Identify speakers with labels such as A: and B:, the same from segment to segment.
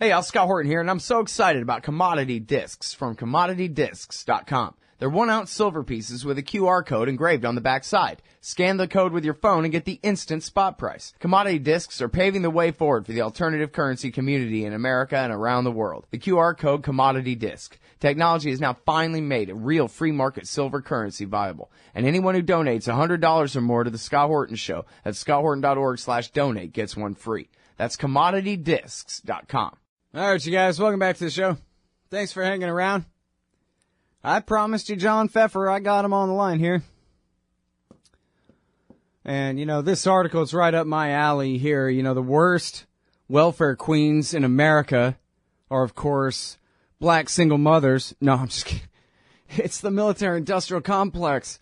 A: Hey, Scott Horton here, and I'm so excited about commodity discs from commoditydiscs.com. They're 1-ounce silver pieces with a QR code engraved on the back side. Scan the code with your phone and get the instant spot price. Commodity discs are paving the way forward for the alternative currency community in America and around the world. The QR code Commodity Disc. Technology has now finally made a real free market silver currency viable. And anyone who donates $100 or more to the Scott Horton Show at scotthorton.org/donate gets one free. That's commoditydiscs.com.
B: All right, you guys, welcome back to the show. Thanks for hanging around. I promised you John Feffer. I got him on the line here. And, this article is right up my alley here. The worst welfare queens in America are, of course, black single mothers. No, I'm just kidding. It's the military-industrial complex.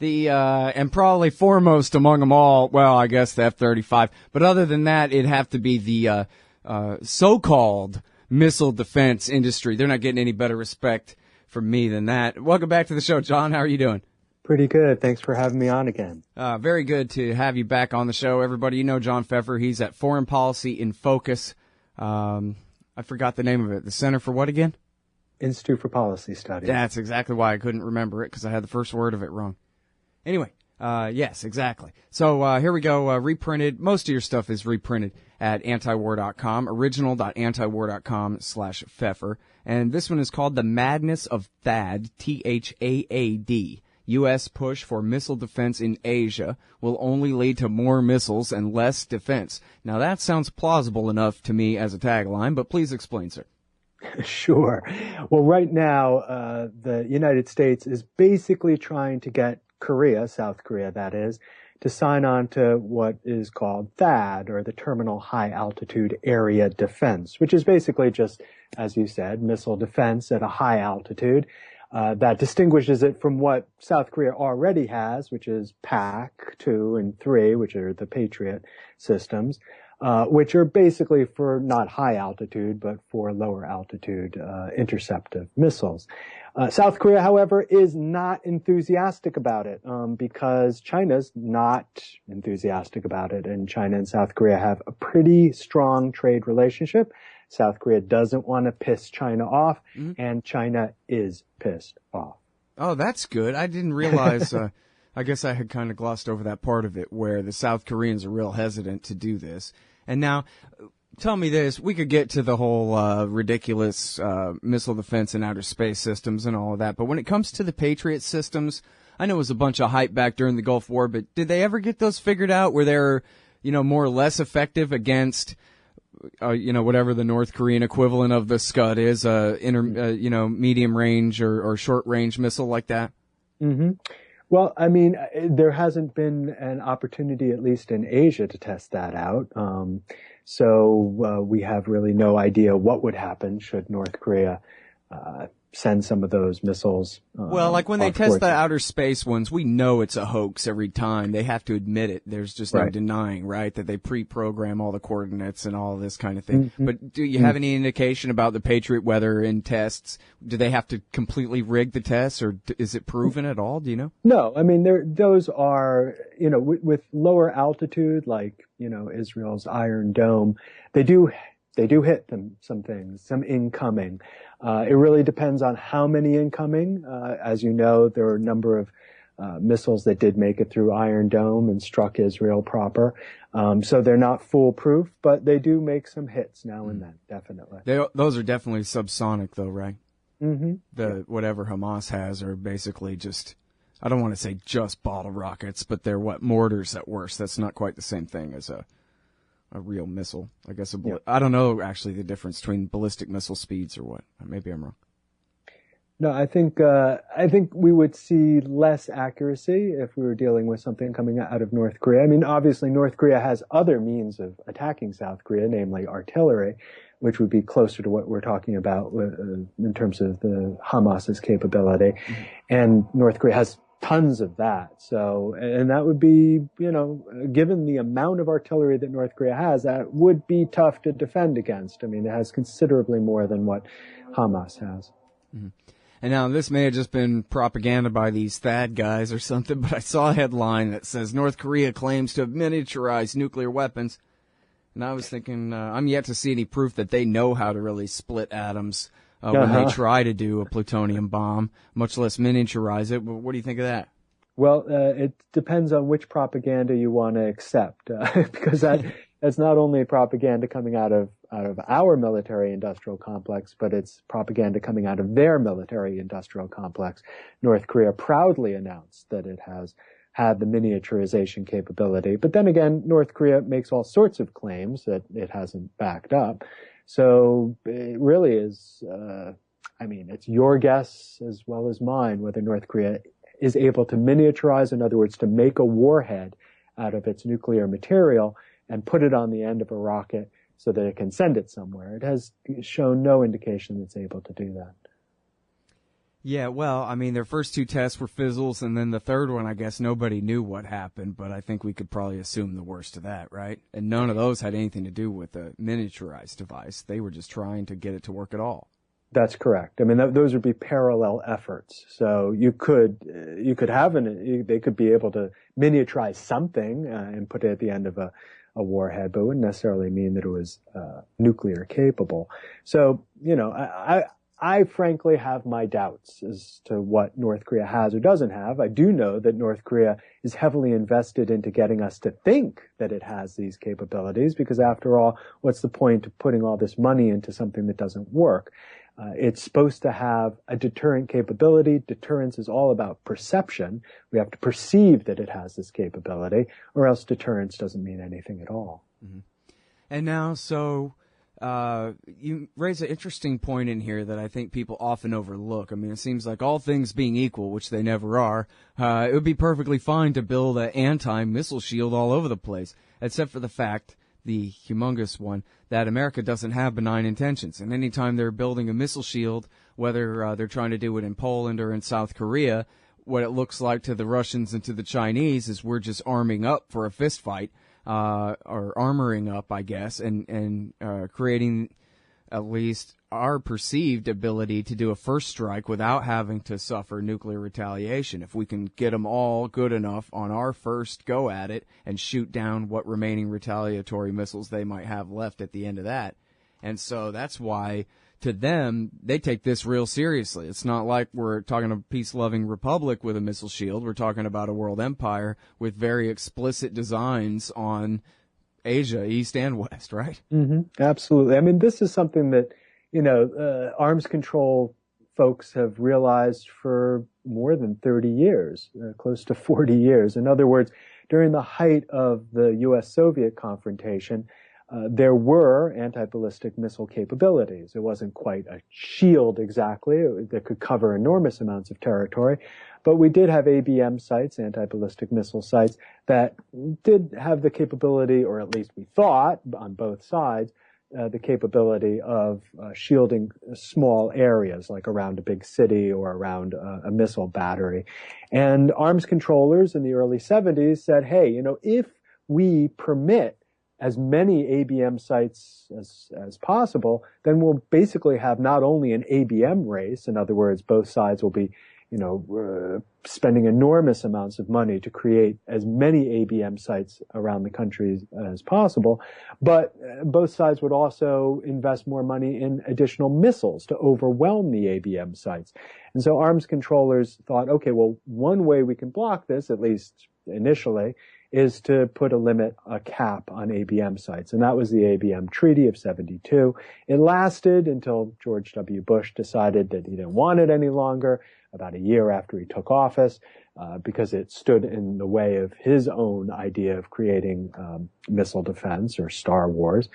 B: And probably foremost among them all, well, I guess the F-35. But other than that, it'd have to be the so-called missile defense industry. They're not getting any better respect from me than that. Welcome back to the show, John. How are you doing?
C: Pretty good. Thanks for having me on again.
B: Very good to have you back on the show. Everybody, John Feffer. He's at Foreign Policy in Focus. I forgot the name of it. The Center for what again?
C: Institute for Policy Studies.
B: That's exactly why I couldn't remember it, because I had the first word of it wrong. Anyway, yes, exactly. So here we go. Reprinted. Most of your stuff is reprinted at antiwar.com, original.antiwar.com/Feffer. And this one is called The Madness of THAAD, THAAD. U.S. push for missile defense in Asia will only lead to more missiles and less defense. Now, that sounds plausible enough to me as a tagline, but please explain, sir.
C: Sure. Well, right now, the United States is basically trying to get Korea, South Korea that is, to sign on to what is called THAAD, or the Terminal High Altitude Area Defense, which is basically just, as you said, missile defense at a high altitude. That distinguishes it from what South Korea already has, which is PAC-2 and 3, which are the Patriot systems, which are basically for not high altitude, but for lower altitude interceptive missiles. South Korea, however, is not enthusiastic about it because China's not enthusiastic about it, and China and South Korea have a pretty strong trade relationship. South Korea doesn't want to piss China off, and China is pissed off.
B: Oh, that's good. I didn't realize, I guess I had kind of glossed over that part of it where the South Koreans are real hesitant to do this. And now, tell me this, we could get to the whole ridiculous missile defense and outer space systems and all of that, but when it comes to the Patriot systems, I know it was a bunch of hype back during the Gulf War, but did they ever get those figured out where they're, more or less effective against whatever the North Korean equivalent of the Scud is, medium range or short range missile like that?
C: Mm-hmm. Well, I mean, there hasn't been an opportunity, at least in Asia, to test that out. So we have really no idea what would happen should North Korea send some of those missiles.
B: Well, like when they test the outer space ones, we know it's a hoax every time. They have to admit it. There's just no denying, right, that they pre-program all the coordinates and all this kind of thing. Mm-hmm. But do you have any indication about the Patriot weather in tests? Do they have to completely rig the tests, or is it proven at all? Do you know?
C: No, I mean, those are, with lower altitude, like, Israel's Iron Dome, they do hit some things, some incoming. It really depends on how many incoming. As you know, there are a number of missiles that did make it through Iron Dome and struck Israel proper. So they're not foolproof, but they do make some hits now and then, definitely.
B: Those are definitely subsonic, though, right?
C: Mm-hmm.
B: Whatever Hamas has are basically just, I don't want to say just bottle rockets, but they're mortars at worst. That's not quite the same thing as a real missile. I guess I don't know actually the difference between ballistic missile speeds or what. Maybe I'm wrong.
C: No, I think we would see less accuracy if we were dealing with something coming out of North Korea. I mean, obviously North Korea has other means of attacking South Korea, namely artillery, which would be closer to what we're talking about in terms of the Hamas's capability. Mm-hmm. And North Korea has tons of that. So, and that would be, given the amount of artillery that North Korea has, that would be tough to defend against. I mean, it has considerably more than what Hamas has.
B: Mm-hmm. And now this may have just been propaganda by these THAAD guys or something, but I saw a headline that says North Korea claims to have miniaturized nuclear weapons. And I was thinking, I'm yet to see any proof that they know how to really split atoms when they try to do a plutonium bomb, much less miniaturize it. What do you think of that?
C: Well, it depends on which propaganda you want to accept, because that's not only propaganda coming out of our military-industrial complex, but it's propaganda coming out of their military-industrial complex. North Korea proudly announced that it has had the miniaturization capability. But then again, North Korea makes all sorts of claims that it hasn't backed up. So it really is, it's your guess as well as mine whether North Korea is able to miniaturize, in other words, to make a warhead out of its nuclear material and put it on the end of a rocket so that it can send it somewhere. It has shown no indication it's able to do that.
B: Yeah, well, their first two tests were fizzles, and then the third one, I guess nobody knew what happened, but I think we could probably assume the worst of that, right? And none of those had anything to do with a miniaturized device. They were just trying to get it to work at all.
C: That's correct. Those would be parallel efforts. So you could they could be able to miniaturize something and put it at the end of a warhead, but it wouldn't necessarily mean that it was nuclear capable. So, I frankly have my doubts as to what North Korea has or doesn't have. I do know that North Korea is heavily invested into getting us to think that it has these capabilities, because after all, what's the point of putting all this money into something that doesn't work? It's supposed to have a deterrent capability. Deterrence is all about perception. We have to perceive that it has this capability, or else deterrence doesn't mean anything at all.
B: Mm-hmm. And now, you raise an interesting point in here that I think people often overlook. It seems like all things being equal, which they never are, it would be perfectly fine to build an anti-missile shield all over the place, except for the fact, the humongous one, that America doesn't have benign intentions. And anytime they're building a missile shield, whether they're trying to do it in Poland or in South Korea, what it looks like to the Russians and to the Chinese is we're just arming up for a fist fight. Or armoring up, I guess, and creating at least our perceived ability to do a first strike without having to suffer nuclear retaliation. If we can get them all good enough on our first go at it and shoot down what remaining retaliatory missiles they might have left at the end of that. And so that's why, to them, they take this real seriously. It's not like we're talking a peace-loving republic with a missile shield. We're talking about a world empire with very explicit designs on Asia, East and West, right?
C: Mm-hmm. Absolutely. This is something that, arms control folks have realized for more than 30 years, close to 40 years. In other words, during the height of the U.S.-Soviet confrontation, there were anti-ballistic missile capabilities. It wasn't quite a shield exactly that could cover enormous amounts of territory, but we did have ABM sites, anti-ballistic missile sites, that did have the capability, or at least we thought on both sides, the capability of shielding small areas, like around a big city or around a missile battery. And arms controllers in the early 70s said, hey, if we permit as many ABM sites as possible, then we'll basically have not only an ABM race, in other words, both sides will be, spending enormous amounts of money to create as many ABM sites around the country as possible, but both sides would also invest more money in additional missiles to overwhelm the ABM sites. And so arms controllers thought, okay, well, one way we can block this, at least initially, is to put a cap on ABM sites. And that was the ABM Treaty of 72. It lasted until George W. Bush decided that he didn't want it any longer, about a year after he took office, because it stood in the way of his own idea of creating missile defense, or Star Wars.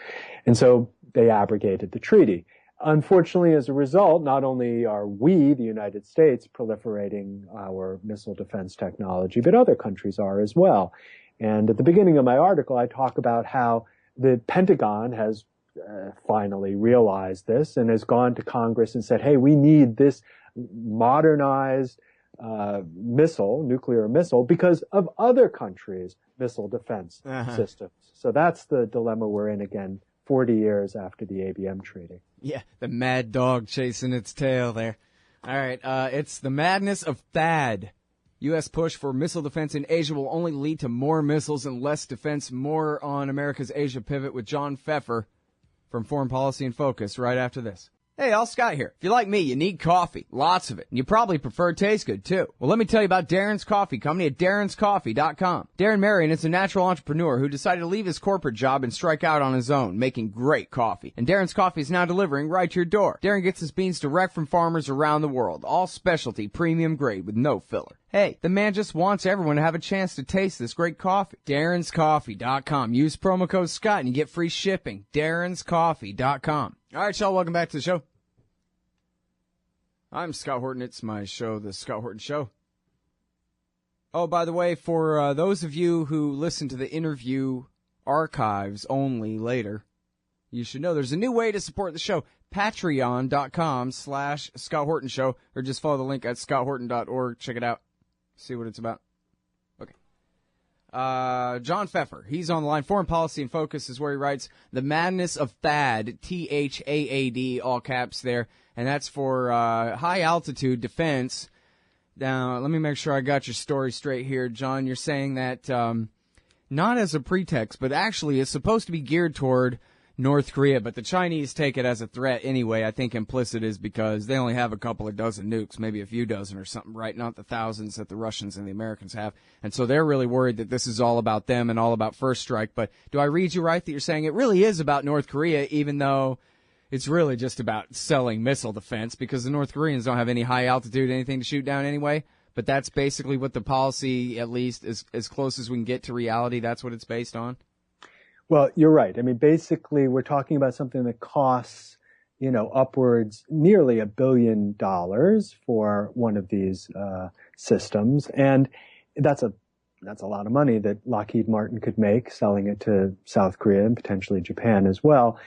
C: And so they abrogated the treaty. Unfortunately, as a result, not only are we, the United States, proliferating our missile defense technology, but other countries are as well. And at the beginning of my article, I talk about how the Pentagon has finally realized this and has gone to Congress and said, hey, we need this modernized nuclear missile, because of other countries' missile defense systems. So that's the dilemma we're in again, 40 years after the ABM treaty.
B: Yeah, the mad dog chasing its tail there. All right, it's the madness of THAAD. U.S. push for missile defense in Asia will only lead to more missiles and less defense. More on America's Asia pivot with John Feffer from Foreign Policy in Focus right after this. Hey, all Scott here. If you're like me, you need coffee. Lots of it. And you probably prefer it tastes good, too. Well, let me tell you about Darren's Coffee Company at darrenscoffee.com. Darren Marion is a natural entrepreneur who decided to leave his corporate job and strike out on his own, making great coffee. And Darren's Coffee is now delivering right to your door. Darren gets his beans direct from farmers around the world. All specialty, premium grade with no filler. Hey, the man just wants everyone to have a chance to taste this great coffee. darrenscoffee.com. Use promo code Scott and you get free shipping. darrenscoffee.com. All right, y'all, welcome back to the show. I'm Scott Horton. It's my show, The Scott Horton Show. Oh, by the way, for those of you who listen to the interview archives only later, you should know there's a new way to support the show. Patreon.com/Scott Horton Show, or just follow the link at scotthorton.org. Check it out. See what it's about. Okay. John Feffer, he's on the line. Foreign Policy in Focus is where he writes, The Madness of THAAD, THAAD, all caps there. And that's for high-altitude defense. Now, let me make sure I got your story straight here, John. You're saying that not as a pretext, but actually it's supposed to be geared toward North Korea, but the Chinese take it as a threat anyway. I think implicit is because they only have a couple of dozen nukes, maybe a few dozen or something, right? Not the thousands that the Russians and the Americans have. And so they're really worried that this is all about them and all about first strike. But do I read you right that you're saying it really is about North Korea, even though it's really just about selling missile defense, because the North Koreans don't have any high altitude, anything to shoot down anyway? But that's basically what the policy, at least as close as we can get to reality, that's what it's based on?
C: Well, you're right. I mean, basically, we're talking about something that costs, upwards nearly $1 billion for one of these systems. And that's a lot of money that Lockheed Martin could make selling it to South Korea and potentially Japan as well.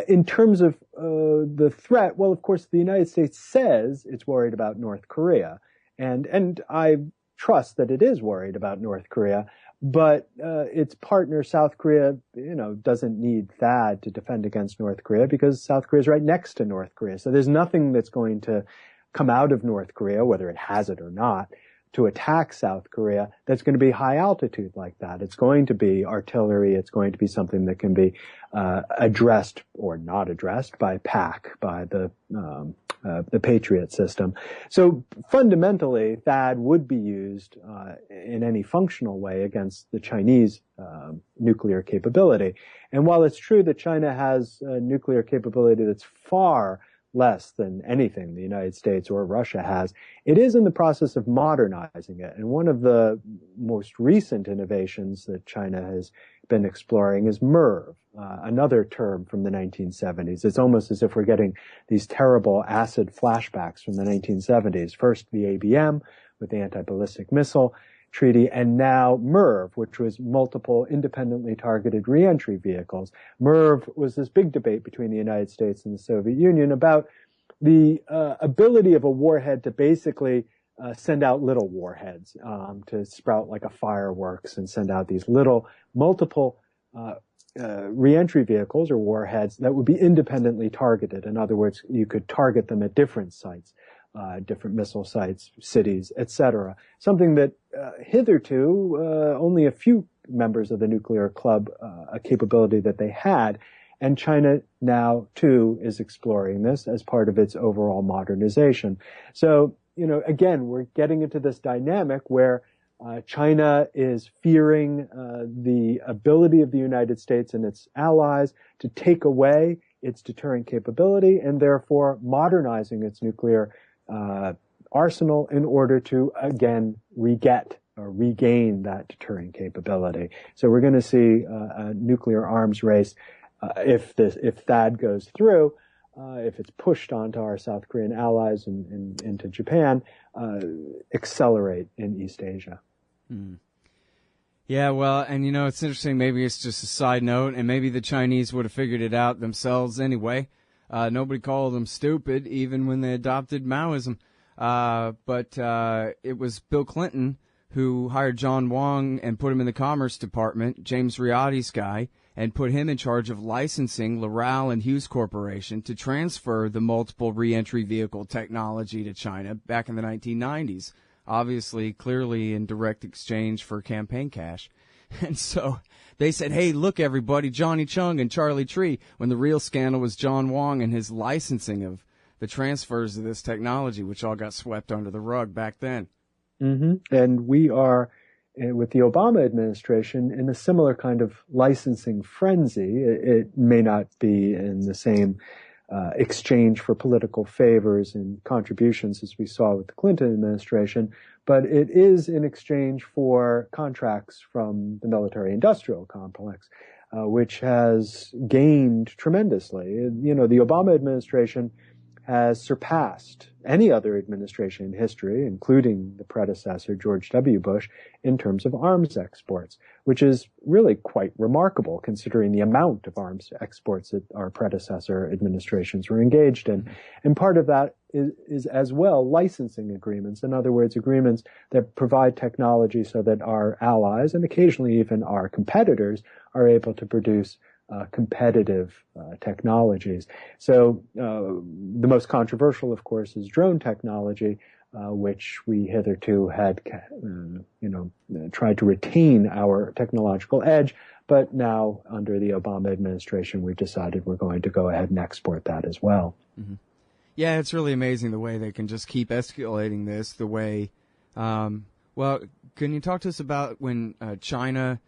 C: In terms of the threat, well, of course, the United States says it's worried about North Korea. And I trust that it is worried about North Korea. But its partner, South Korea, doesn't need THAAD to defend against North Korea because South Korea is right next to North Korea. So there's nothing that's going to come out of North Korea, whether it has it or not, to attack South Korea that's going to be high altitude like that. It's going to be artillery. It's going to be something that can be addressed or not addressed by PAC, by the Patriot system. So fundamentally, THAAD would be used in any functional way against the Chinese nuclear capability. And while it's true that China has nuclear capability that's far less than anything the United States or Russia has, it is in the process of modernizing it. And one of the most recent innovations that China has been exploring is MIRV, another term from the 1970s. It's almost as if we're getting these terrible acid flashbacks from the 1970s. First, the ABM with the anti-ballistic missile treaty, and now MIRV, which was multiple independently targeted reentry vehicles. MIRV was this big debate between the United States and the Soviet Union about the ability of a warhead to basically send out little warheads, to sprout like a fireworks and send out these little multiple reentry vehicles or warheads that would be independently targeted. In other words, you could target them at different sites. Different missile sites, cities, etc. Something that hitherto only a few members of the nuclear club, a capability that they had. And China now, too, is exploring this as part of its overall modernization. So, again, we're getting into this dynamic where China is fearing the ability of the United States and its allies to take away its deterrent capability and therefore modernizing its nuclear arsenal in order to, again, regain that deterring capability. So we're going to see a nuclear arms race if THAAD goes through, if it's pushed onto our South Korean allies and into Japan, accelerate in East Asia.
B: Mm. Yeah, well, and it's interesting. Maybe it's just a side note, and maybe the Chinese would have figured it out themselves anyway. Nobody called them stupid, even when they adopted Maoism. But it was Bill Clinton who hired John Wong and put him in the Commerce Department, James Riotti's guy, and put him in charge of licensing Loral and Hughes Corporation to transfer the multiple reentry vehicle technology to China back in the 1990s. obviously, clearly in direct exchange for campaign cash. And so they said, hey, look, everybody, Johnny Chung and Charlie Tree, when the real scandal was John Wong and his licensing of the transfers of this technology, which all got swept under the rug back then.
C: Mm-hmm. And we are, with the Obama administration, in a similar kind of licensing frenzy. It may not be in the same exchange for political favors and contributions as we saw with the Clinton administration, but it is in exchange for contracts from the military-industrial complex, which has gained tremendously. You know, the Obama administration has surpassed any other administration in history, including the predecessor, George W. Bush, in terms of arms exports, which is really quite remarkable considering the amount of arms exports that our predecessor administrations were engaged in. And part of that is as well licensing agreements. In other words, agreements that provide technology so that our allies and occasionally even our competitors are able to produce competitive technologies. So the most controversial, of course, is drone technology, which we hitherto had, tried to retain our technological edge. But now, under the Obama administration, we've decided we're going to go ahead and export that as well.
B: Mm-hmm. Yeah, it's really amazing the way they can just keep escalating this. The way, well, can you talk to us about when China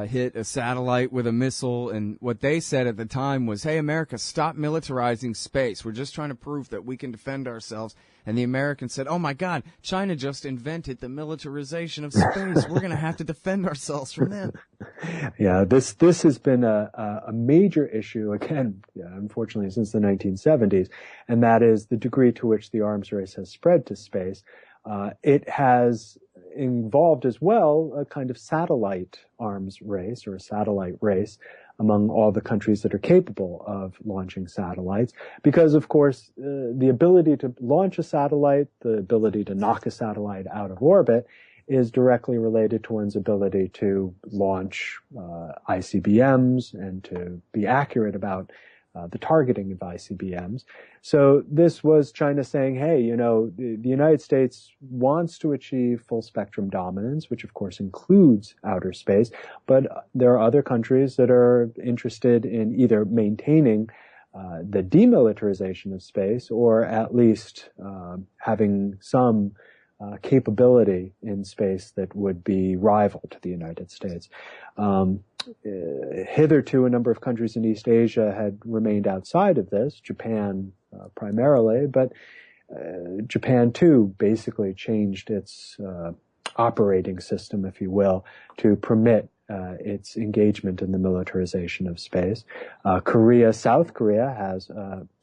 B: hit a satellite with a missile, and what they said at the time was, hey, America, stop militarizing space. We're just trying to prove that we can defend ourselves. And the Americans said, oh, my God, China just invented the militarization of space. We're going to have to defend ourselves from them.
C: Yeah, this has been a major issue, again, unfortunately, since the 1970s, and that is the degree to which the arms race has spread to space. It has involved as well a kind of satellite arms race or a satellite race among all the countries that are capable of launching satellites, because of course the ability to launch a satellite, the ability to knock a satellite out of orbit, is directly related to one's ability to launch ICBMs and to be accurate about the targeting of ICBMs. So this was China saying, hey, the United States wants to achieve full spectrum dominance, which of course includes outer space, but there are other countries that are interested in either maintaining the demilitarization of space or at least having some capability in space that would be rival to the United States. Hitherto, a number of countries in East Asia had remained outside of this, Japan primarily, but Japan too basically changed its operating system, if you will, to permit its engagement in the militarization of space. South Korea has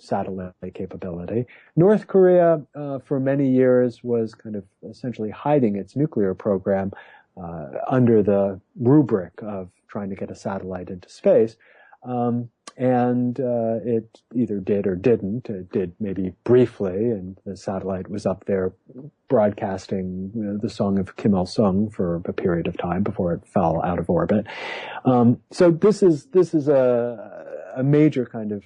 C: satellite capability. North Korea, for many years, was kind of essentially hiding its nuclear program under the rubric of trying to get a satellite into space. And it either did or didn't. It did maybe briefly, and the satellite was up there broadcasting the song of Kim Il-sung for a period of time before it fell out of orbit. So this is a major kind of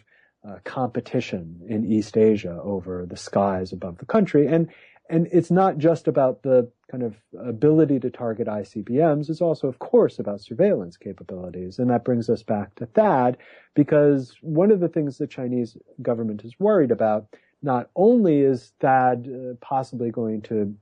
C: competition in East Asia over the skies above the country. And it's not just about the kind of ability to target ICBMs. It's also, of course, about surveillance capabilities. And that brings us back to THAAD, because one of the things the Chinese government is worried about, not only is THAAD possibly going to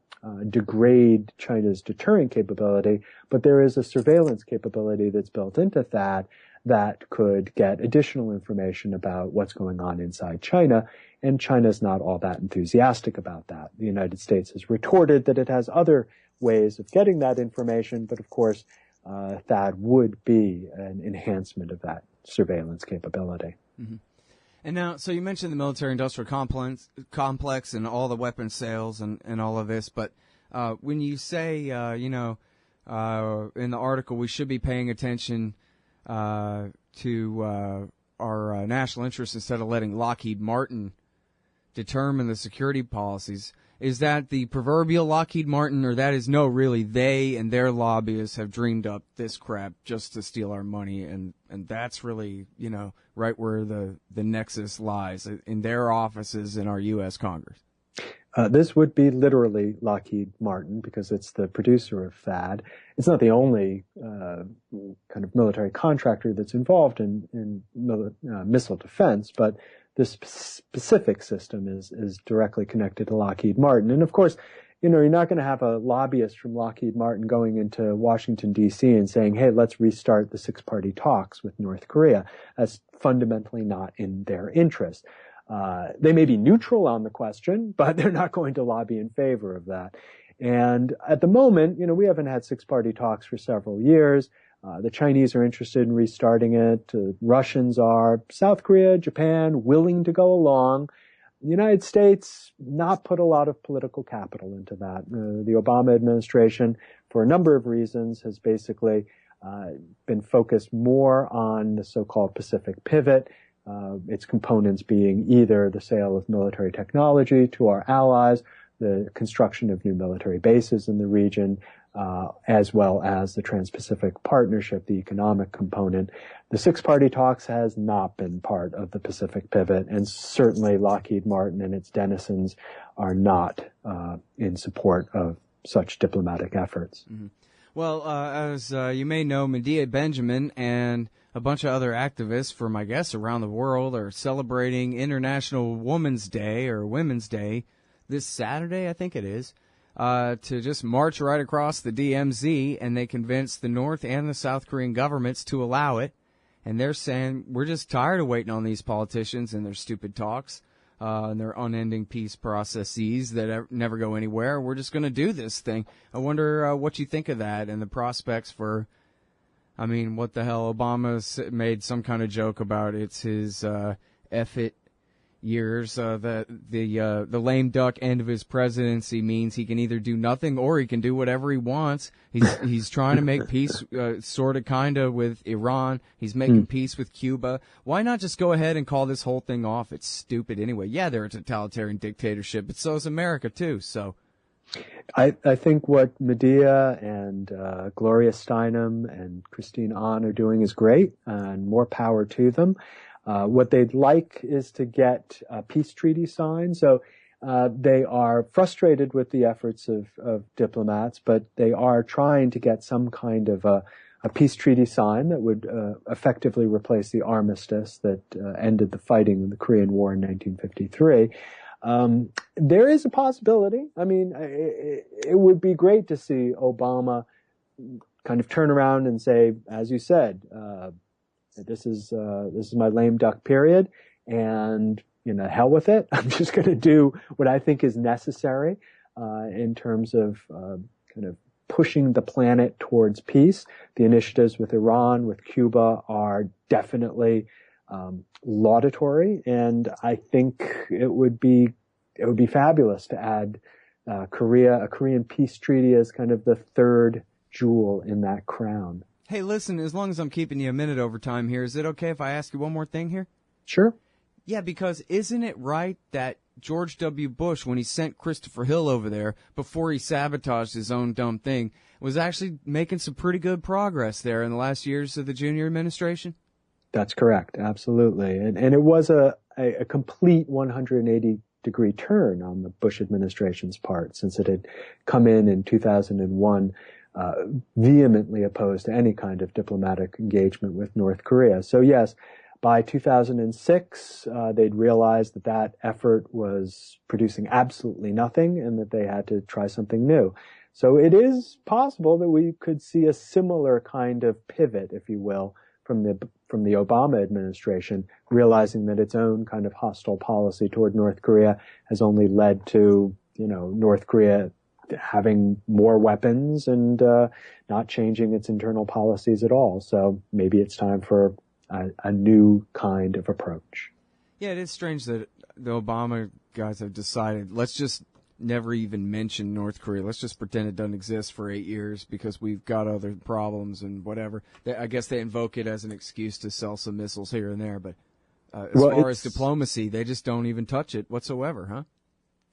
C: degrade China's deterring capability, but there is a surveillance capability that's built into THAAD that could get additional information about what's going on inside China. And China's not all that enthusiastic about that. The United States has retorted that it has other ways of getting that information, but of course, THAAD would be an enhancement of that surveillance capability.
B: Mm-hmm. And now, so you mentioned the military-industrial complex and all the weapons sales and all of this, but when you say, in the article, we should be paying attention to our national interests instead of letting Lockheed Martin determine the security policies, is that the proverbial Lockheed Martin, or that is no, really, they and their lobbyists have dreamed up this crap just to steal our money, and that's really, right where the nexus lies, in their offices in our U.S. Congress?
C: This would be literally Lockheed Martin because it's the producer of THAAD. It's not the only kind of military contractor that's involved in missile defense, but this specific system is directly connected to Lockheed Martin. And of course, you're not going to have a lobbyist from Lockheed Martin going into Washington, D.C. and saying, hey, let's restart the six-party talks with North Korea. That's fundamentally not in their interest. They may be neutral on the question, but they're not going to lobby in favor of that. And at the moment, we haven't had six-party talks for several years. The Chinese are interested in restarting it. Russians are. South Korea, Japan, willing to go along. The United States not put a lot of political capital into that. The Obama administration, for a number of reasons, has basically been focused more on the so-called Pacific pivot, its components being either the sale of military technology to our allies, the construction of new military bases in the region, as well as the Trans-Pacific Partnership, the economic component. The six-party talks has not been part of the Pacific pivot, and certainly Lockheed Martin and its denizens are not in support of such diplomatic efforts.
B: Mm-hmm. Well, as you may know, Medea Benjamin and a bunch of other activists from, I guess, around the world are celebrating International Women's Day or Women's Day this Saturday, I think it is, to just march right across the DMZ, and they convinced the North and the South Korean governments to allow it. And they're saying, we're just tired of waiting on these politicians and their stupid talks and their unending peace processes that never go anywhere. We're just going to do this thing. I wonder what you think of that and the prospects for, I mean, what the hell? Obama made some kind of joke about it's his F-it years. The lame duck end of his presidency means he can either do nothing or he can do whatever he wants. He's trying to make peace, sort of, kind of, with Iran. He's making peace with Cuba. Why not just go ahead and call this whole thing off? It's stupid anyway. Yeah, they're a totalitarian dictatorship, but so is America too. So,
C: I think what Medea and Gloria Steinem and Christine Ahn are doing is great, and more power to them. What they'd like is to get a peace treaty signed. So they are frustrated with the efforts of diplomats, but they are trying to get some kind of a peace treaty signed that would effectively replace the armistice that ended the fighting in the Korean War in 1953. There is a possibility. I mean, it would be great to see Obama kind of turn around and say, as you said, this is my lame duck period, and hell with it. I'm just going to do what I think is necessary in terms of kind of pushing the planet towards peace. The initiatives with Iran, with Cuba, are definitely laudatory, and I think it would be fabulous to add a Korean peace treaty as kind of the third jewel in that crown.
B: Hey, listen, as long as I'm keeping you a minute over time here, is it okay if I ask you one more thing here?
C: Sure.
B: Yeah, because isn't it right that George W. Bush, when he sent Christopher Hill over there, before he sabotaged his own dumb thing, was actually making some pretty good progress there in the last years of the Junior administration?
C: That's correct, absolutely. And it was a complete 180-degree turn on the Bush administration's part, since it had come in 2001, vehemently opposed to any kind of diplomatic engagement with North Korea. So yes, by 2006, they'd realized that effort was producing absolutely nothing and that they had to try something new. So it is possible that we could see a similar kind of pivot, if you will, from the Obama administration, realizing that its own kind of hostile policy toward North Korea has only led to, North Korea having more weapons and not changing its internal policies at all. So maybe it's time for a new kind of approach.
B: Yeah, it is strange that the Obama guys have decided, let's just never even mention North Korea. Let's just pretend it doesn't exist for 8 years because we've got other problems and whatever. I guess they invoke it as an excuse to sell some missiles here and there. But as far as diplomacy, they just don't even touch it whatsoever, huh?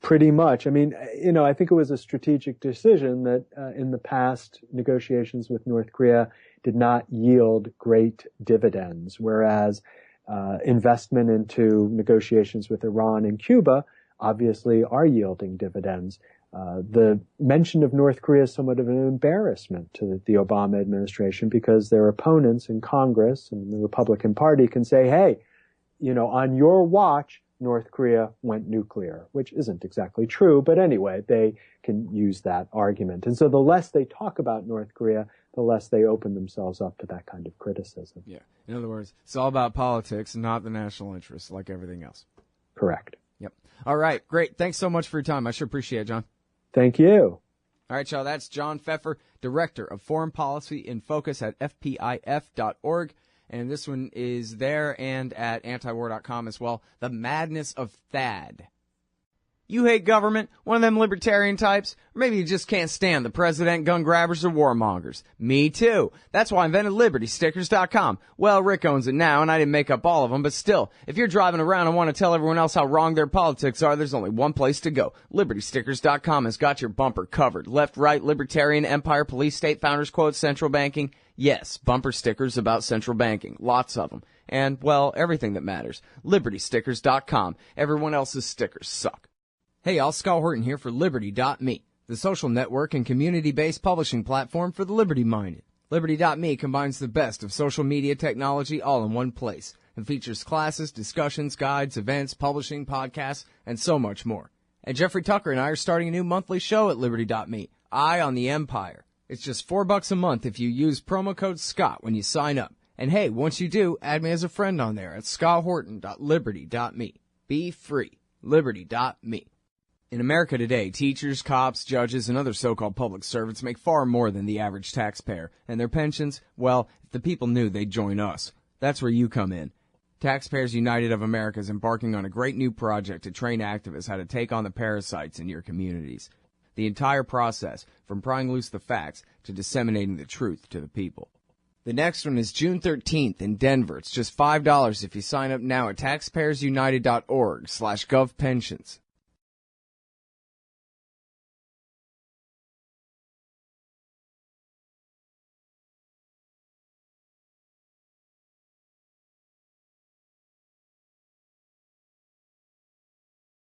C: Pretty much. I mean, I think it was a strategic decision that in the past, negotiations with North Korea did not yield great dividends, whereas investment into negotiations with Iran and Cuba obviously are yielding dividends. The mention of North Korea is somewhat of an embarrassment to the Obama administration because their opponents in Congress and the Republican Party can say, hey, on your watch, North Korea went nuclear, which isn't exactly true, but anyway, they can use that argument. And so the less they talk about North Korea, the less they open themselves up to that kind of criticism.
B: Yeah. In other words, it's all about politics, not the national interest, like everything else.
C: Correct.
B: Yep. All right. Great. Thanks so much for your time. I sure appreciate it, John.
C: Thank you.
B: All right, y'all. That's John Feffer, Director of Foreign Policy in Focus at fpif.org. And this one is there and at antiwar.com as well. The Madness of THAAD. You hate government? One of them libertarian types? Or maybe you just can't stand the president, gun grabbers, or warmongers. Me too. That's why I invented LibertyStickers.com. Well, Rick owns it now, and I didn't make up all of them, but still, if you're driving around and want to tell everyone else how wrong their politics are, there's only one place to go. LibertyStickers.com has got your bumper covered. Left, right, libertarian, empire, police, state, founders, quotes, central banking. Yes, bumper stickers about central banking. Lots of them. And, well, everything that matters. LibertyStickers.com. Everyone else's stickers suck. Hey, y'all, Scott Horton here for Liberty.me, the social network and community-based publishing platform for the liberty-minded. Liberty.me combines the best of social media technology all in one place and features classes, discussions, guides, events, publishing, podcasts, and so much more. And Jeffrey Tucker and I are starting a new monthly show at Liberty.me, Eye on the Empire. It's just $4 a month if you use promo code SCOTT when you sign up. And hey, once you do, add me as a friend on there at scotthorton.liberty.me. Be free. Liberty.me. In America today, teachers, cops, judges, and other so-called public servants make far more than the average taxpayer. And their pensions, well, if the people knew, they'd join us. That's where you come in. Taxpayers United of America is embarking on a great new project to train activists how to take on the parasites in your communities. The entire process, from prying loose the facts to disseminating the truth to the people. The next one is June 13th in Denver. It's just $5 if you sign up now at taxpayersunited.org/govpensions.